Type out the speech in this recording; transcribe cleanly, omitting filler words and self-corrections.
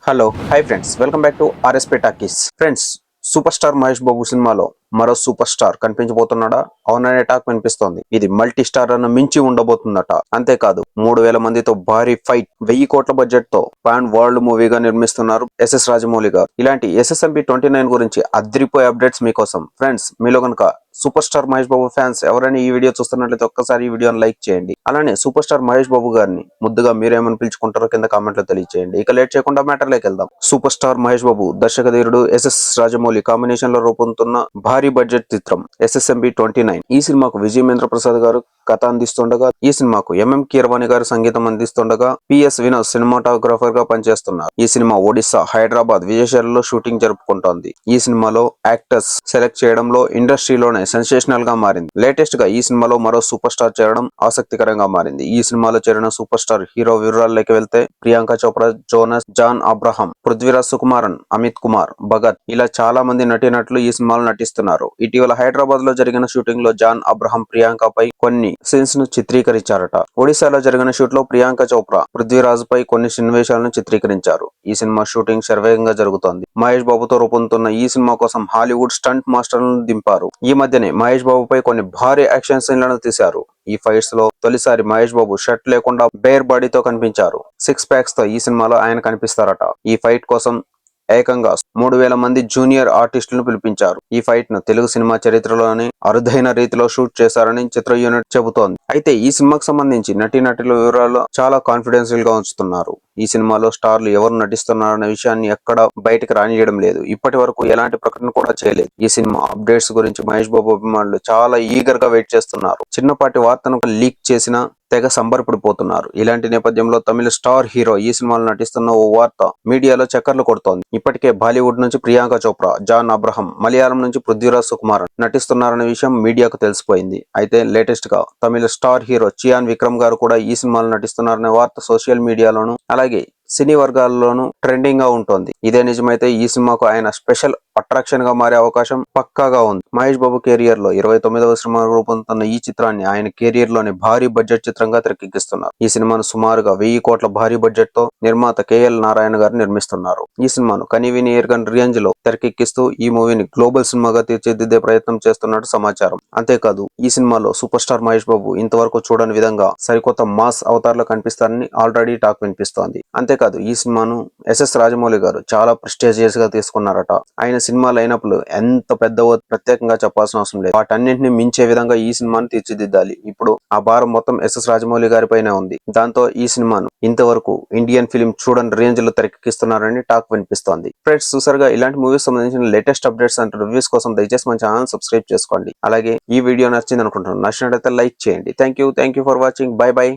Hello hi friends, welcome back to RSP talkies. Friends, super star Mahesh Babu సినిమాలో మరో super star కనిపించబోతున్నాడా? అవుననే talk వినిపిస్తోంది. ఇది మల్టీ స్టార్ అన్న మించి ఉండబోతుందట. అంతేకాదు 3000 మందితో భారీ ఫైట్, 1000 కోట్ల బడ్జెట్ తో పాన్ వరల్డ్ మూవీగా నిర్మిస్తున్నారు ఎస్ఎస్ రాజమౌళి గారు. ఇలాంటి SSMP29 గురించి అద్రిపోయే అప్డేట్స్ మీకోసం. ఫ్రెండ్స్, మీలో కనుక సూపర్ స్టార్ మహేష్ బాబు ఫ్యాన్స్ ఎవరైనా ఈ వీడియో చూస్తున్నట్లయితే ఒక్కసారి ఈ వీడియోని లైక్ చేయండి. అలానే సూపర్ స్టార్ మహేష్ బాబు గారిని ముద్దుగా మీరేమని పిలుచుకుంటారో కింద కామెంట్ లో తెలియజేయండి. ఇక లేట్ చేయకుండా మ్యాటర్ లోకి వెళ్దాం. సూపర్ స్టార్ మహేష్ బాబు, దర్శకధీరుడు ఎస్ఎస్ రాజమౌళి కాంబినేషన్ లో రూపొందుతున్న భారీ బడ్జెట్ చిత్రం SSMP29. ఈ సినిమాకు విజయేంద్ర ప్రసాద్ గారు కథ అందిస్తుండగా, ఈ సినిమాకు MM కీరవాణి గారు సంగీతం అందిస్తుండగా, PS వినోద్ సినిమాటోగ్రాఫర్ గా పనిచేస్తున్నారు. ఈ సినిమా ఒడిశా, హైదరాబాద్, విజయశాలలో షూటింగ్ జరుపుకుంటోంది. ఈ సినిమాలో యాక్టర్స్ సెలెక్ట్ చేయడంలో ఇండస్ట్రీలోనే సెన్సేషనల్ గా మారింది. లేటెస్ట్ గా ఈ సినిమాలో మరో సూపర్ స్టార్ చేరడం ఆసక్తికరంగా మారింది. ఈ సినిమాలో చేరిన సూపర్ స్టార్ హీరో వివరాల్లోకి వెళ్తే ప్రియాంక చోప్రా, జోనస్, జాన్ అబ్రహం, పృథ్వీరాజ్ సుకుమారన్, అమిత్ కుమార్, భగత్ ఇలా చాలా మంది నటీనటులు ఈ సినిమాలో నటిస్తున్నారు. ఇటీవల హైదరాబాద్ లో జరిగిన షూటింగ్ లో జాన్ అబ్రహం ప్రియాంక పై కొన్ని సీన్స్ ను చిత్రీకరించారట. ఒడిశాలో జరిగిన షూట్ లో ప్రియాంక చోప్రా పృథ్వీరాజ్ పై కొన్ని సన్నివేశాలను చిత్రీకరించారు. ఈ సినిమా షూటింగ్ శరవేగంగా జరుగుతోంది. మహేష్ బాబుతో రూపొందుతున్న ఈ సినిమా కోసం హాలీవుడ్ స్టంట్ మాస్టర్లను దింపారు. ఈ మధ్యనే మహేష్ బాబు పై కొన్ని భారీ యాక్షన్ సీన్లను తీశారు. ఈ ఫైట్స్ లో తొలిసారి మహేష్ బాబు షర్ట్ లేకుండా బేర్ బాడీతో కనిపించారు. 6 ప్యాక్స్ తో ఈ సినిమాలో ఆయన కనిపిస్తారట. ఈ ఫైట్ కోసం ఏకంగా 3000 మంది జూనియర్ ఆర్టిస్టులను పిలిపించారు. ఈ ఫైట్ ను తెలుగు సినిమా చరిత్రలోనే అరుదైన రీతిలో షూట్ చేశారని చిత్ర యూనిట్ చెబుతోంది. అయితే ఈ సినిమాకు సంబంధించి నటీనటుల వివరాలు చాలా కాన్ఫిడెన్షియల్ గా ఉంచుతున్నారు. ఈ సినిమాలో స్టార్లు ఎవరు నటిస్తున్నారనే విషయాన్ని ఎక్కడ బయటకు రానియడం లేదు. ఇప్పటి వరకు ఎలాంటి ప్రకటన కూడా చేయలేదు. ఈ సినిమా అప్డేట్స్ గురించి మహేష్ బాబు అభిమానులు చాలా ఈగర్ గా వెయిట్ చేస్తున్నారు. చిన్నపాటి వార్తను లీక్ చేసిన తెగ సంబరపడిపోతున్నారు. ఇలాంటి నేపథ్యంలో తమిళ స్టార్ హీరో ఈ సినిమాలో నటిస్తున్న ఓ వార్త మీడియాలో చక్కర్లు కొడుతోంది. ఇప్పటికే బాలీవుడ్ నుంచి ప్రియాంక చోప్రా, జాన్ అబ్రహం, మలయాళం నుంచి పృథ్వీరాజ్ సుకుమారన్ నటిస్తున్నారనే విషయం మీడియాకు తెలిసిపోయింది. అయితే లేటెస్ట్ గా తమిళ స్టార్ హీరో చియాన్ విక్రమ్ గారు కూడా ఈ సినిమాలో నటిస్తున్నారనే వార్త సోషల్ మీడియాలోను అలాగే సినీ వర్గాల్లోనూ ట్రెండింగ్ గా ఉంటుంది. ఇదే నిజమైతే ఈ సినిమాకు ఆయన స్పెషల్ అట్రాక్షన్ గా మారే అవకాశం పక్కాగా ఉంది. మహేష్ బాబు కెరియర్ లో 29వ సినిమా రూపొందుతున్న ఈ చిత్రాన్ని ఆయన కెరియర్ లోని భారీ బడ్జెట్ చిత్రంగా తెరకెక్కిస్తున్నారు. ఈ సినిమాను సుమారుగా 1000 కోట్ల భారీ బడ్జెట్ తో నిర్మాత KL నారాయణ గారు నిర్మిస్తున్నారు. ఈ సినిమాను కనీవిని ఎరుగని రేంజ్ లో తెరకెక్కిస్తూ ఈ మూవీని గ్లోబల్ సినిమాగా తీర్చిదిద్దే ప్రయత్నం చేస్తున్నట్టు సమాచారం. అంతేకాదు ఈ సినిమాలో సూపర్ స్టార్ మహేష్ బాబు ఇంతవరకు చూడని విధంగా సరికొత్త మాస్ అవతార్లో కనిపిస్తారని ఆల్రెడీ టాక్ వినిపిస్తోంది. అంతేకాదు ఈ సినిమాను SS రాజమౌళి గారు చాలా ప్రెస్టీజియస్ గా తీసుకున్నారట. ఆయన సినిమా లైనప్లు ఎంత పెద్దవో ప్రత్యేకంగా చెప్పాల్సిన అవసరం లేదు. వాటన్నింటిని మించే విధంగా ఈ సినిమాను తీర్చిదిద్దాలి. ఇప్పుడు ఆ భారం మొత్తం SS రాజమౌళి గారిపైనే ఉంది. దాంతో ఈ సినిమాను ఇంతవరకు ఇండియన్ ఫిలిం చూడని రేంజ్ లో తెరకెక్కిస్తున్నారని టాక్ వినిపిస్తోంది. ఫ్రెండ్స్, చూసారుగా ఇలాంటి మూవీస్ సంబంధించిన లేటెస్ట్ అప్డేట్స్ అండ్ రివ్యూస్ కోసం దయచేసి మన ఛానల్ సబ్స్క్రైబ్ చేసుకోండి. అలాగే ఈ వీడియో నచ్చింది అనుకుంటున్నాను. నచ్చినట్లయితే లైక్ చేయండి. Thank you for watching. By by.